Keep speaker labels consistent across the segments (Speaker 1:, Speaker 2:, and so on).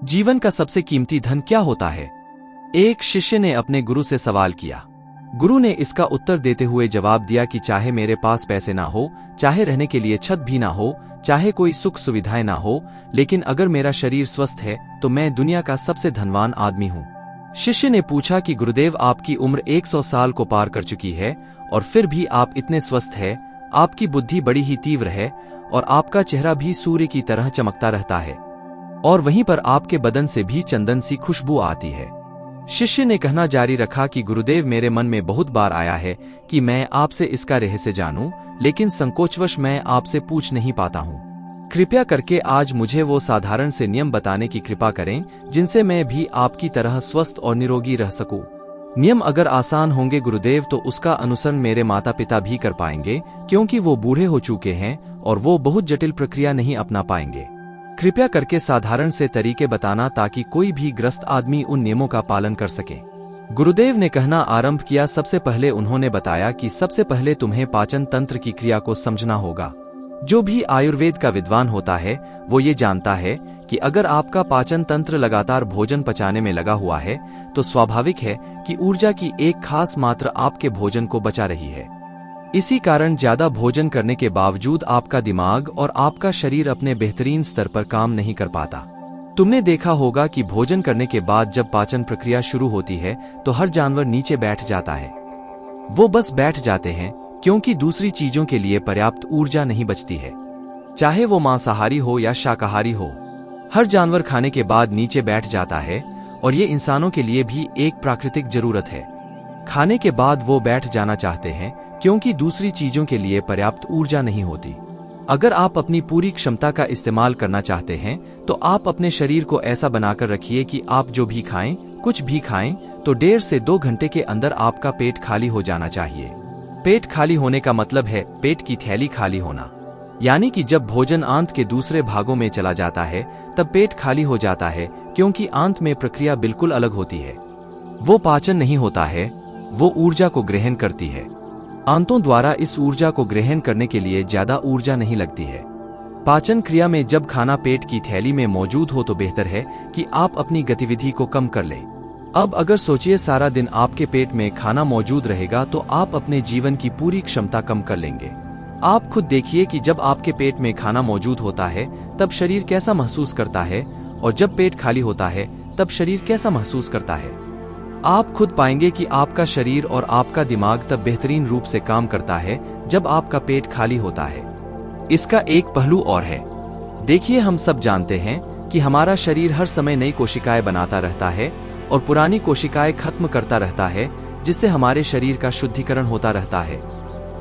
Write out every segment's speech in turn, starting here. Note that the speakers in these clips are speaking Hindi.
Speaker 1: जीवन का सबसे कीमती धन क्या होता है? एक शिष्य ने अपने गुरु से सवाल किया। गुरु ने इसका उत्तर देते हुए जवाब दिया कि चाहे मेरे पास पैसे ना हो, चाहे रहने के लिए छत भी ना हो, चाहे कोई सुख सुविधाएं ना हो, लेकिन अगर मेरा शरीर स्वस्थ है तो मैं दुनिया का सबसे धनवान आदमी हूँ। शिष्य ने पूछा कि गुरुदेव, आपकी उम्र 100 साल को पार कर चुकी है और फिर भी आप इतने स्वस्थ हैं, आपकी बुद्धि बड़ी ही तीव्र है और आपका चेहरा भी सूर्य की तरह चमकता रहता है और वहीं पर आपके बदन से भी चंदन सी खुशबू आती है। शिष्य ने कहना जारी रखा कि गुरुदेव, मेरे मन में बहुत बार आया है कि मैं आपसे इसका रहस्य जानूं, लेकिन संकोचवश मैं आपसे पूछ नहीं पाता हूं। कृपया करके आज मुझे वो साधारण से नियम बताने की कृपा करें जिनसे मैं भी आपकी तरह स्वस्थ और निरोगी रह सकूं। नियम अगर आसान होंगे गुरुदेव तो उसका अनुसरण मेरे माता पिता भी कर पाएंगे, क्योंकि वो बूढ़े हो चुके हैं और वो बहुत जटिल प्रक्रिया नहीं अपना पाएंगे। कृपया करके साधारण से तरीके बताना ताकि कोई भी ग्रस्त आदमी उन नियमों का पालन कर सके। गुरुदेव ने कहना आरंभ किया। सबसे पहले उन्होंने बताया कि सबसे पहले तुम्हें पाचन तंत्र की क्रिया को समझना होगा। जो भी आयुर्वेद का विद्वान होता है वो ये जानता है कि अगर आपका पाचन तंत्र लगातार भोजन पचाने में लगा हुआ है तो स्वाभाविक है कि ऊर्जा की एक खास मात्रा आपके भोजन को बचा रही है। इसी कारण ज्यादा भोजन करने के बावजूद आपका दिमाग और आपका शरीर अपने बेहतरीन स्तर पर काम नहीं कर पाता। तुमने देखा होगा कि भोजन करने के बाद जब पाचन प्रक्रिया शुरू होती है तो हर जानवर नीचे बैठ जाता है। वो बस बैठ जाते हैं क्योंकि दूसरी चीजों के लिए पर्याप्त ऊर्जा नहीं बचती है, चाहे वो मांसाहारी हो या शाकाहारी हो। हर जानवर खाने के बाद नीचे बैठ जाता है और ये इंसानों के लिए भी एक प्राकृतिक जरूरत है। खाने के बाद वो बैठ जाना चाहते हैं क्योंकि दूसरी चीजों के लिए पर्याप्त ऊर्जा नहीं होती। अगर आप अपनी पूरी क्षमता का इस्तेमाल करना चाहते हैं तो आप अपने शरीर को ऐसा बनाकर रखिए कि आप जो भी खाएं, कुछ भी खाएं, तो 1.5 से 2 घंटे के अंदर आपका पेट खाली हो जाना चाहिए। पेट खाली होने का मतलब है पेट की थैली खाली होना, यानी कि जब भोजन आंत के दूसरे भागों में चला जाता है तब पेट खाली हो जाता है, क्योंकि आंत में प्रक्रिया बिल्कुल अलग होती है। वो पाचन नहीं होता है, वो ऊर्जा को ग्रहण करती है। आंतों द्वारा इस ऊर्जा को ग्रहण करने के लिए ज्यादा ऊर्जा नहीं लगती है। पाचन क्रिया में जब खाना पेट की थैली में मौजूद हो तो बेहतर है कि आप अपनी गतिविधि को कम कर लें। अब अगर सोचिए सारा दिन आपके पेट में खाना मौजूद रहेगा तो आप अपने जीवन की पूरी क्षमता कम कर लेंगे। आप खुद देखिए कि जब आपके पेट में खाना मौजूद होता है तब शरीर कैसा महसूस करता है और जब पेट खाली होता है तब शरीर कैसा महसूस करता है। आप खुद पाएंगे कि आपका शरीर और आपका दिमाग तब बेहतरीन रूप से काम करता है जब आपका पेट खाली होता है। इसका एक पहलू और है। देखिए, हम सब जानते हैं कि हमारा शरीर हर समय नई कोशिकाएं बनाता रहता है और पुरानी कोशिकाएं खत्म करता रहता है, जिससे हमारे शरीर का शुद्धिकरण होता रहता है।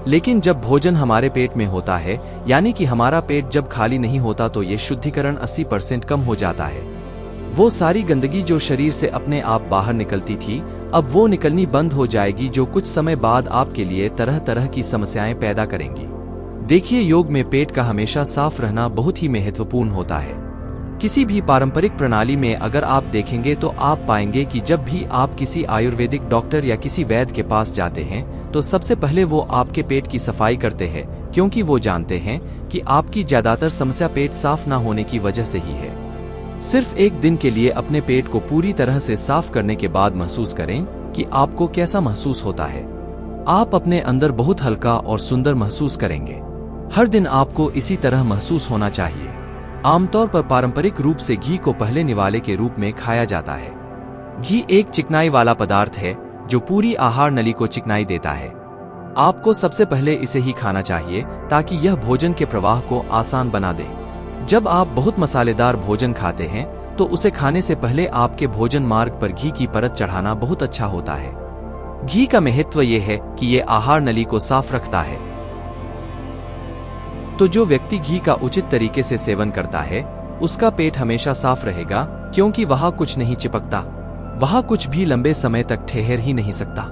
Speaker 1: लेकिन जब भोजन हमारे पेट में होता है, यानी कि हमारा पेट जब खाली नहीं होता, तो ये शुद्धिकरण 80% कम हो जाता है। वो सारी गंदगी जो शरीर से अपने आप बाहर निकलती थी, अब वो निकलनी बंद हो जाएगी, जो कुछ समय बाद आपके लिए तरह तरह की समस्याएं पैदा करेंगी। देखिए, योग में पेट का हमेशा साफ रहना बहुत ही महत्वपूर्ण होता है। किसी भी पारंपरिक प्रणाली में अगर आप देखेंगे तो आप पाएंगे कि जब भी आप किसी आयुर्वेदिक डॉक्टर या किसी वैद्य के पास जाते हैं तो सबसे पहले वो आपके पेट की सफाई करते हैं, क्योंकि वो जानते हैं कि आपकी ज्यादातर समस्या पेट साफ ना होने की वजह से ही है। सिर्फ एक दिन के लिए अपने पेट को पूरी तरह से साफ करने के बाद महसूस करें कि आपको कैसा महसूस होता है। आप अपने अंदर बहुत हल्का और सुंदर महसूस करेंगे। हर दिन आपको इसी तरह महसूस होना चाहिए। आमतौर पर पारंपरिक रूप से घी को पहले निवाले के रूप में खाया जाता है। घी एक चिकनाई वाला पदार्थ है जो पूरी आहार नली को चिकनाई देता है। आपको सबसे पहले इसे ही खाना चाहिए ताकि यह भोजन के प्रवाह को आसान बना दे। जब आप बहुत मसालेदार भोजन खाते हैं तो उसे खाने से पहले आपके भोजन मार्ग पर घी की परत चढ़ाना बहुत अच्छा होता है। घी का महत्व यह है कि यह आहार नली को साफ रखता है। तो जो व्यक्ति घी का उचित तरीके से सेवन करता है उसका पेट हमेशा साफ रहेगा, क्योंकि वहां कुछ नहीं चिपकता, वहां कुछ भी लंबे समय तक ठहर ही नहीं सकता।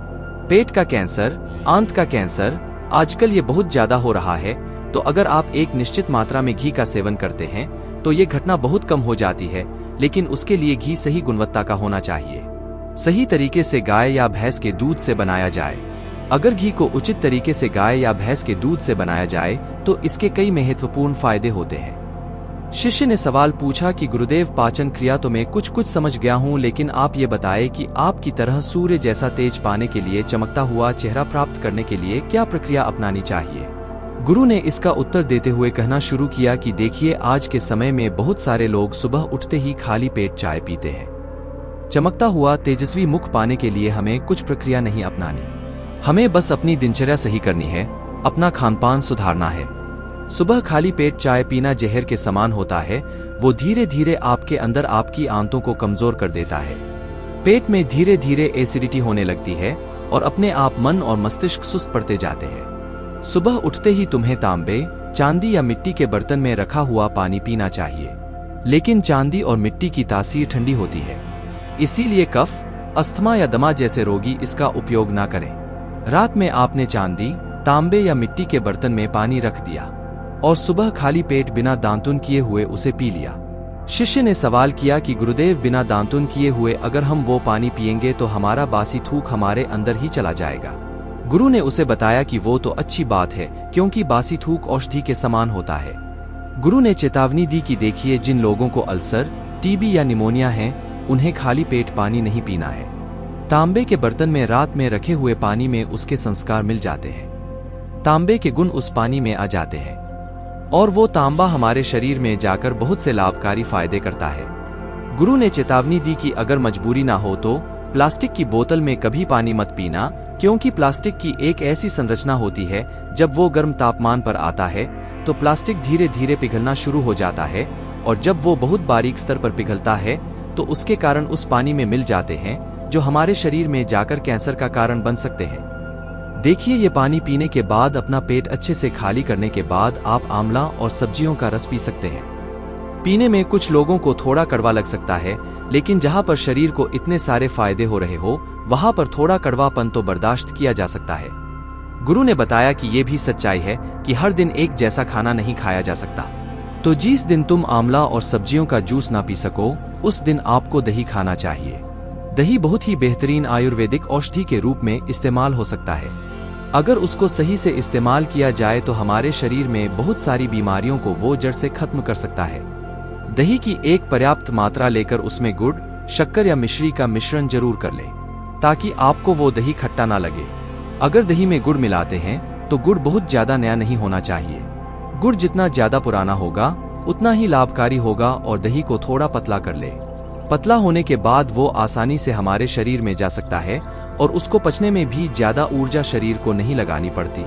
Speaker 1: पेट का कैंसर, आंत का कैंसर आजकल ये बहुत ज्यादा हो रहा है, तो अगर आप एक निश्चित मात्रा में घी का सेवन करते हैं तो ये घटना बहुत कम हो जाती है, लेकिन उसके लिए घी सही गुणवत्ता का होना चाहिए। सही तरीके से गाय या भैंस के दूध से बनाया जाए। अगर घी को उचित तरीके से गाय या भैंस के दूध से बनाया जाए तो इसके कई महत्वपूर्ण फायदे होते हैं। शिष्य ने सवाल पूछा कि गुरुदेव, पाचन क्रिया तो मैं कुछ कुछ समझ गया हूँ, लेकिन आप ये बताएं कि आपकी तरह सूर्य जैसा तेज पाने के लिए, चमकता हुआ चेहरा प्राप्त करने के लिए क्या प्रक्रिया अपनानी चाहिए। गुरु ने इसका उत्तर देते हुए कहना शुरू किया कि देखिए, आज के समय में बहुत सारे लोग सुबह उठते ही खाली पेट चाय पीते हैं। चमकता हुआ तेजस्वी मुख पाने के लिए हमें कुछ प्रक्रिया नहीं अपनानी, हमें बस अपनी दिनचर्या सही करनी है, अपना खानपान सुधारना है। सुबह खाली पेट चाय पीना जहर के समान होता है, वो धीरे धीरे आपके अंदर आपकी आंतों को कमजोर कर देता है। पेट में धीरे धीरे एसिडिटी होने लगती है और अपने आप मन और मस्तिष्क सुस्त पड़ते जाते हैं। सुबह उठते ही तुम्हें तांबे, चांदी या मिट्टी के बर्तन में रखा हुआ पानी पीना चाहिए, लेकिन चांदी और मिट्टी की तासीर ठंडी होती है, इसीलिए कफ, अस्थमा या दमा जैसे रोगी इसका उपयोग ना करें। रात में आपने चांदी, तांबे या मिट्टी के बर्तन में पानी रख दिया और सुबह खाली पेट बिना दांतुन किए हुए उसे पी लिया। शिष्य ने सवाल किया कि गुरुदेव, बिना दांतुन किए हुए अगर हम वो पानी पिएंगे तो हमारा बासी थूक हमारे अंदर ही चला जाएगा। गुरु ने उसे बताया कि वो तो अच्छी बात है, क्योंकि बासी थूक औषधि के समान होता है। गुरु ने चेतावनी दी कि देखिए, जिन लोगों को अल्सर, टीबी या निमोनिया है, उन्हें खाली पेट पानी नहीं पीना है। तांबे के बर्तन में रात में रखे हुए पानी में उसके संस्कार मिल जाते हैं, तांबे के गुण उस पानी में आ जाते हैं और वो तांबा हमारे शरीर में जाकर बहुत से लाभकारी फायदे करता है। गुरु ने चेतावनी दी कि अगर मजबूरी ना हो तो प्लास्टिक की बोतल में कभी पानी मत पीना, क्योंकि प्लास्टिक की एक ऐसी संरचना होती है, जब वो गर्म तापमान पर आता है तो प्लास्टिक धीरे धीरे पिघलना शुरू हो जाता है, और जब वो बहुत बारीक स्तर पर पिघलता है तो उसके कारण उस पानी में मिल जाते हैं, जो हमारे शरीर में जाकर कैंसर का कारण बन सकते हैं। देखिए, ये पानी पीने के बाद, अपना पेट अच्छे से खाली करने के बाद आप आंवला और सब्जियों का रस पी सकते हैं। पीने में कुछ लोगों को थोड़ा कड़वा लग सकता है, लेकिन जहां पर शरीर को इतने सारे फायदे हो रहे हो, वहां पर थोड़ा कड़वापन तो बर्दाश्त किया जा सकता है। गुरु ने बताया कि यह भी सच्चाई है कि हर दिन एक जैसा खाना नहीं खाया जा सकता। तो जिस दिन तुम आंवला और सब्जियों का जूस ना पी सको, उस दिन आपको दही खाना चाहिए। दही बहुत ही बेहतरीन आयुर्वेदिक औषधि के रूप में इस्तेमाल हो सकता है। अगर उसको सही से इस्तेमाल किया जाए तो हमारे शरीर में बहुत सारी बीमारियों को वो जड़ से खत्म कर सकता है। दही की एक पर्याप्त मात्रा लेकर उसमें गुड़, शक्कर या मिश्री का मिश्रण जरूर कर लें, ताकि आपको वो दही खट्टा ना लगे। अगर दही में गुड़ मिलाते हैं तो गुड़ बहुत ज्यादा नया नहीं होना चाहिए। गुड़ जितना ज्यादा पुराना होगा उतना ही लाभकारी होगा, और दही को थोड़ा पतला कर ले। पतला होने के बाद वो आसानी से हमारे शरीर में जा सकता है और उसको पचने में भी ज्यादा ऊर्जा शरीर को नहीं लगानी पड़ती।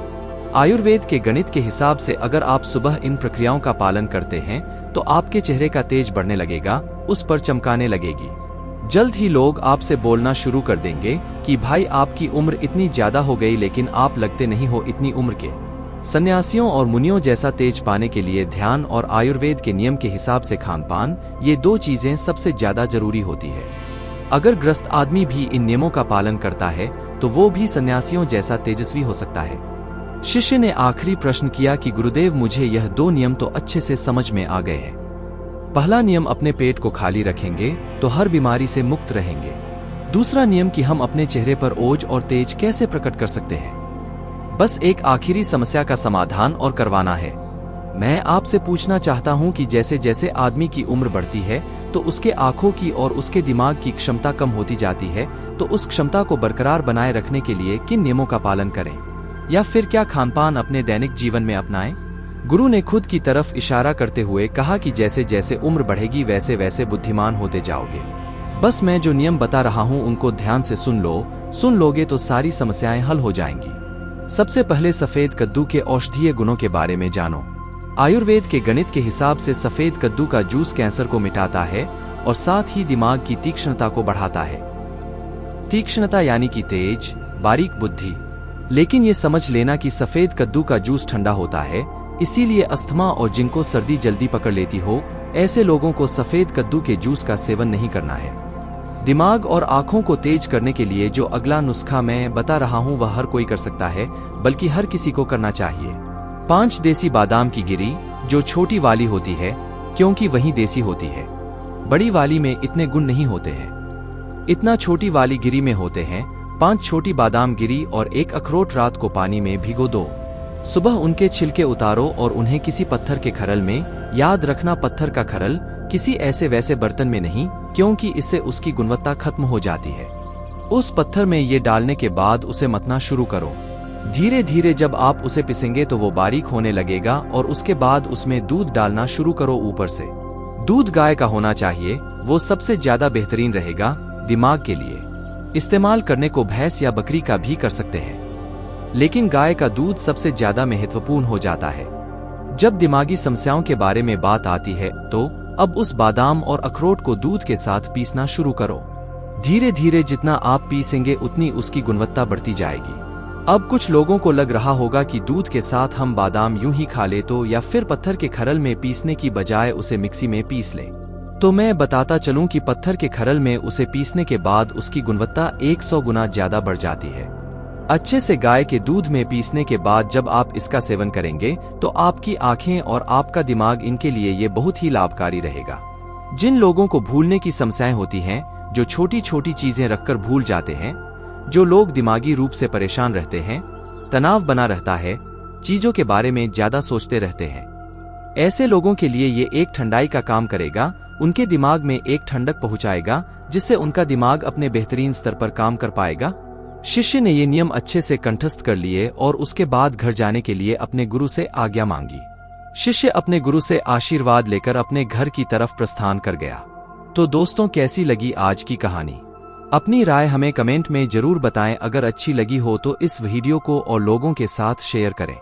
Speaker 1: आयुर्वेद के गणित के हिसाब से अगर आप सुबह इन प्रक्रियाओं का पालन करते हैं तो आपके चेहरे का तेज बढ़ने लगेगा, उस पर चमकाने लगेगी। जल्द ही लोग आपसे बोलना शुरू कर देंगे कि भाई, आपकी उम्र इतनी ज्यादा हो गई लेकिन आप लगते नहीं हो इतनी उम्र के। सन्यासियों और मुनियों जैसा तेज पाने के लिए ध्यान और आयुर्वेद के नियम के हिसाब से खानपान, ये दो चीजें सबसे ज्यादा जरूरी होती है। अगर ग्रस्त आदमी भी इन नियमों का पालन करता है तो वो भी सन्यासियों जैसा तेजस्वी हो सकता है। शिष्य ने आखिरी प्रश्न किया कि गुरुदेव, मुझे यह दो नियम तो अच्छे से समझ में आ गए हैं। पहला नियम, अपने पेट को खाली रखेंगे तो हर बीमारी से मुक्त रहेंगे। दूसरा नियम कि हम अपने चेहरे पर ओज और तेज कैसे प्रकट कर सकते हैं। बस एक आखिरी समस्या का समाधान और करवाना है। मैं आपसे पूछना चाहता हूं कि जैसे जैसे आदमी की उम्र बढ़ती है तो उसके आंखों की और उसके दिमाग की क्षमता कम होती जाती है, तो उस क्षमता को बरकरार बनाए रखने के लिए किन नियमों का पालन करें, या फिर क्या खानपान अपने दैनिक जीवन में अपनाएं? गुरु ने खुद की तरफ इशारा करते हुए कहा कि जैसे जैसे उम्र बढ़ेगी वैसे वैसे बुद्धिमान होते जाओगे। बस मैं जो नियम बता रहा हूं उनको ध्यान से सुन लोगे तो सारी समस्याएं हल हो जाएंगी। सबसे पहले सफेद कद्दू के औषधीय गुणों के बारे में जानो। आयुर्वेद के गणित के हिसाब से सफेद कद्दू का जूस कैंसर को मिटाता है और साथ ही दिमाग की तीक्ष्णता को बढ़ाता है। तीक्ष्णता यानी कि तेज, बारीक बुद्धि। लेकिन ये समझ लेना कि सफेद कद्दू का जूस ठंडा होता है, इसीलिए अस्थमा और जिनको सर्दी जल्दी पकड़ लेती हो, ऐसे लोगों को सफेद कद्दू के जूस का सेवन नहीं करना है। दिमाग और आंखों को तेज करने के लिए जो अगला नुस्खा मैं बता रहा हूं वह हर कोई कर सकता है, बल्कि हर किसी को करना चाहिए। 5 देसी बादाम की गिरी, जो छोटी वाली होती है क्योंकि वही देसी होती है, बड़ी वाली में इतने गुण नहीं होते हैं, इतना छोटी वाली गिरी में होते हैं। 5 छोटी बादाम गिरी और 1 अखरोट रात को पानी में भिगो दो। सुबह उनके छिलके उतारो और उन्हें किसी पत्थर के खरल में याद रखना, पत्थर का खरल किसी ऐसे वैसे बर्तन में नहीं, क्योंकि इससे उसकी गुणवत्ता खत्म हो जाती है। उस पत्थर में ये डालने के बाद उसे मथना शुरू करो। धीरे धीरे जब आप उसे पिसेंगे तो वो बारीक होने लगेगा और उसके बाद उसमें दूध डालना शुरू करो। ऊपर से दूध गाय का होना चाहिए, वो सबसे ज्यादा बेहतरीन रहेगा। दिमाग के लिए इस्तेमाल करने को भैंस या बकरी का भी कर सकते हैं, लेकिन गाय का दूध सबसे ज्यादा महत्वपूर्ण हो जाता है। जब दिमागी समस्याओं के बारे में बात आती है तो अब उस बादाम और अखरोट को दूध के साथ पीसना शुरू करो। धीरे धीरे जितना आप पीसेंगे उतनी उसकी गुणवत्ता बढ़ती जाएगी। अब कुछ लोगों को लग रहा होगा कि दूध के साथ हम बादाम यूं ही खा ले तो, या फिर पत्थर के खरल में पीसने की बजाय उसे मिक्सी में पीस ले। तो मैं बताता चलूं कि पत्थर के खरल में उसे पीसने के बाद उसकी गुणवत्ता 100 गुना ज्यादा बढ़ जाती है। अच्छे से गाय के दूध में पीसने के बाद जब आप इसका सेवन करेंगे तो आपकी आंखें और आपका दिमाग, इनके लिए ये बहुत ही लाभकारी रहेगा। जिन लोगों को भूलने की समस्याएं होती हैं, जो छोटी छोटी चीजें रखकर भूल जाते हैं, जो लोग दिमागी रूप से परेशान रहते हैं, तनाव बना रहता है, चीजों के बारे में ज्यादा सोचते रहते हैं, ऐसे लोगों के लिए ये एक ठंडाई का काम करेगा। उनके दिमाग में एक ठंडक पहुंचाएगा जिससे उनका दिमाग अपने बेहतरीन स्तर पर काम कर पाएगा। शिष्य ने ये नियम अच्छे से कंठस्थ कर लिए और उसके बाद घर जाने के लिए अपने गुरु से आज्ञा मांगी। शिष्य अपने गुरु से आशीर्वाद लेकर अपने घर की तरफ प्रस्थान कर गया। तो दोस्तों, कैसी लगी आज की कहानी? अपनी राय हमें कमेंट में जरूर बताएं। अगर अच्छी लगी हो तो इस वीडियो को और लोगों के साथ शेयर करें।